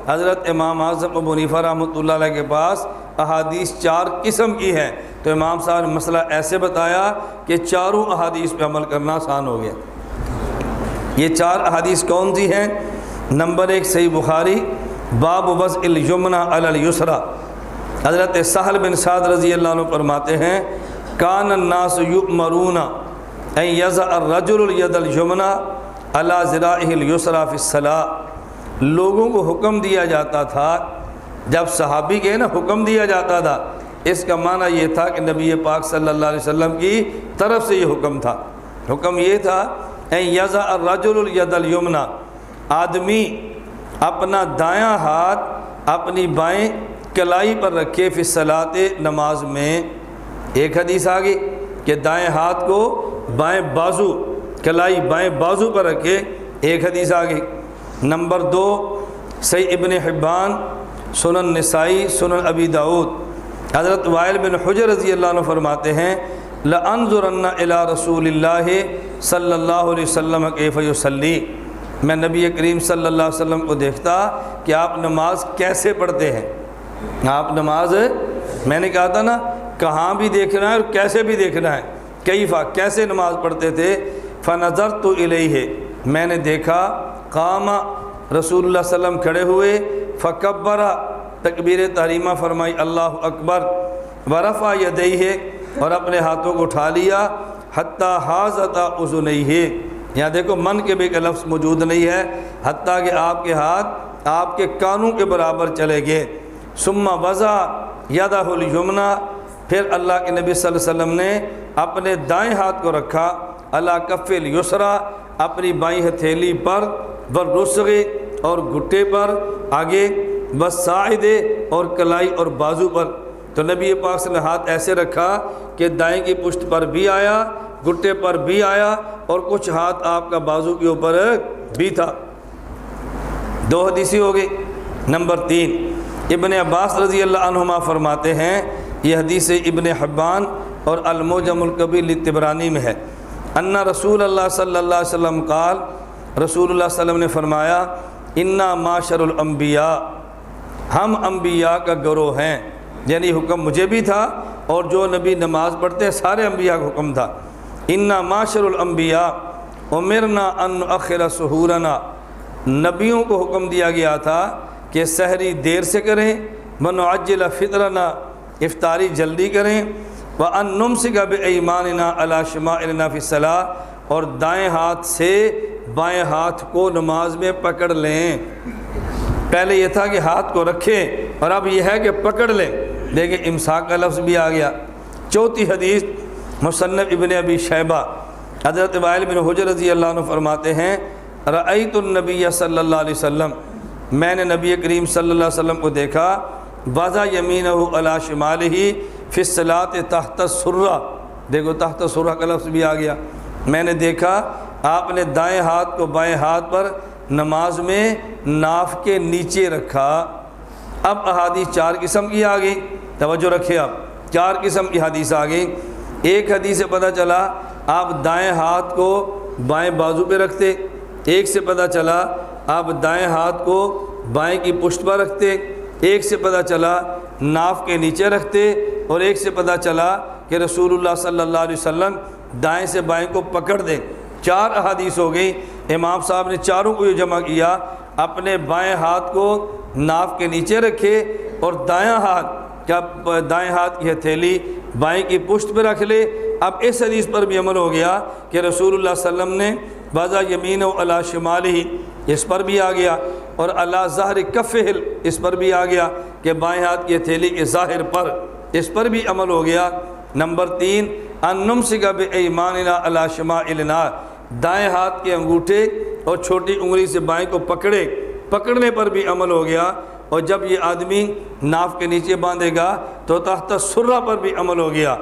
حضرت امام اعظم ابو حنیفہ رحمۃ اللہ علیہ کے پاس احادیث 4 قسم کی ہیں، تو امام صاحب نے مسئلہ ایسے بتایا کہ چاروں احادیث پہ عمل کرنا آسان ہو گیا۔ یہ 4 احادیث کون سی ہیں؟ نمبر 1 صحیح بخاری، باب وضع الیمنی علی الیسری۔ حضرت سہل بن سعد رضی اللہ عنہ فرماتے ہیں کان الناس یؤمرون ان یضع الرجل الید الیمنی علی ذراعہ الیسری فی الصلاۃ۔ لوگوں کو حکم دیا جاتا تھا، جب صحابی کے نا حکم دیا جاتا تھا، اس کا معنی یہ تھا کہ نبی پاک صلی اللہ علیہ وسلم کی طرف سے یہ حکم تھا۔ حکم یہ تھا ان یضع الرجل الید الیمنی، آدمی اپنا دایاں ہاتھ اپنی بائیں کلائی پر رکھے فی الصلاۃ، نماز میں۔ ایک حدیث آگئی کہ دائیں ہاتھ کو بائیں بازو، کلائی بائیں بازو پر رکھے، ایک حدیث آگئی۔ نمبر 2 صحیح ابن حبان، سنن نسائی، سنن ابی داؤد۔ حضرت وائل بن حجر رضی اللہ عنہ فرماتے ہیں لَأَنظُرَنَّ إِلَىٰ رَسُولِ اللَّهِ صلی اللہ علیہ وسلم کیف یصلی۔ میں نبی کریم صلی اللہ علیہ وسلم کو دیکھتا کہ آپ نماز کیسے پڑھتے ہیں۔ آپ نماز، میں نے کہا تھا نا کہاں بھی دیکھنا ہے اور کیسے بھی دیکھنا ہے، کیفا کیسے نماز پڑھتے تھے۔ فنظرت الیہ، میں نے دیکھا، قام رسول اللہ صلی اللہ علیہ وسلم کھڑے ہوئے، فکبر تکبیر تحریمہ فرمائی اللہ اکبر، ورفع یدیہ اور اپنے ہاتھوں کو اٹھا لیا، حتی حاذتا اذنیہ، یہاں دیکھو من کے بھی کا لفظ موجود نہیں ہے، حتیٰ کہ آپ کے ہاتھ آپ کے کانوں کے برابر چلے گئے۔ ثم وضع یدہ الیمنی، پھر اللہ کے نبی صلی اللہ علیہ وسلم نے اپنے دائیں ہاتھ کو رکھا، علی کف الیسری، اپنی بائیں ہتھیلی پر، والرسغ اور گھٹے پر آگے، والساعد اور کلائی اور بازو پر۔ تو نبی پاک صلی اللہ علیہ وسلم نے ہاتھ ایسے رکھا کہ دائیں کی پشت پر بھی آیا، گھٹے پر بھی آیا، اور کچھ ہاتھ آپ کا بازو کے اوپر بھی تھا۔ 2 حدیثی ہو گئی۔ نمبر 3 ابن عباس رضی اللہ عنہما فرماتے ہیں، یہ حدیث ابن حبان اور المعجم الکبیر للطبرانی میں ہے، ان رسول اللہ صلی اللہ علیہ وسلم قال، رسول اللہ صلی اللہ علیہ وسلم نے فرمایا انا معاشر الانبیاء، ہم انبیاء کا گروہ ہیں، یعنی حکم مجھے بھی تھا اور جو نبی نماز پڑھتے ہیں سارے انبیاء کا حکم تھا۔ انا معاشر الانبیاء امرنا ان نؤخر سحورنا، نبیوں کو حکم دیا گیا تھا کہ سحری دیر سے کریں، ونعجل فطرنا، افطاری جلدی کریں، وان نمسک بایماننا علی شمائلنا فی الصلاۃ، اور دائیں ہاتھ سے بائیں ہاتھ کو نماز میں پکڑ لیں۔ پہلے یہ تھا کہ ہاتھ کو رکھیں، اور اب یہ ہے کہ پکڑ لیں، لیکن امساک کا لفظ بھی آ گیا۔ 4 حدیث مصنف ابن ابی شیبہ، حضرت وائل بن حجر رضی اللہ عنہ فرماتے ہیں رأیت النبی صلی اللہ علیہ وسلم، میں نے نبی کریم صلی اللہ علیہ وسلم کو دیکھا، وضع یمینہ علی شمالہ فی الصلاۃ تحت السرہ، دیکھو تحت السرہ کا لفظ بھی آ گیا۔ میں نے دیکھا آپ نے دائیں ہاتھ کو بائیں ہاتھ پر نماز میں ناف کے نیچے رکھا۔ اب احادیث 4 قسم کی آ گئی، توجہ رکھے، اب 4 قسم کی حدیث آ گئی۔ ایک حدیث سے پتہ چلا آپ دائیں ہاتھ کو بائیں بازو پہ رکھتے، ایک سے پتہ چلا آپ دائیں ہاتھ کو بائیں کی پشت پر رکھتے، ایک سے پتہ چلا ناف کے نیچے رکھتے، اور ایک سے پتہ چلا کہ رسول اللہ صلی اللہ علیہ وسلم دائیں سے بائیں کو پکڑ دیں۔ 4 احادیث ہو گئی۔ امام صاحب نے چاروں کو یہ جمع کیا، اپنے بائیں ہاتھ کو ناف کے نیچے رکھے اور دائیں ہاتھ کی ہتھیلی بائیں کی پشت پہ رکھ لے۔ اب اس حدیث پر بھی عمل ہو گیا کہ رسول اللہ صلی اللہ علیہ وسلم نے وضع یمینہ علی شمالہ، اس پر بھی آ گیا، اور علی ظہر کفہ، اس پر بھی آ گیا کہ بائیں ہاتھ کی ہتھیلی کے ظاہر پر، اس پر بھی عمل ہو گیا۔ نمبر 3 ان نمسک بایماننا علی شمائلنا، دائیں ہاتھ کے انگوٹھے اور چھوٹی انگلی سے بائیں کو پکڑنے پر بھی عمل ہو گیا، اور جب یہ آدمی ناف کے نیچے باندھے گا تو تحت السرہ پر بھی عمل ہو گیا۔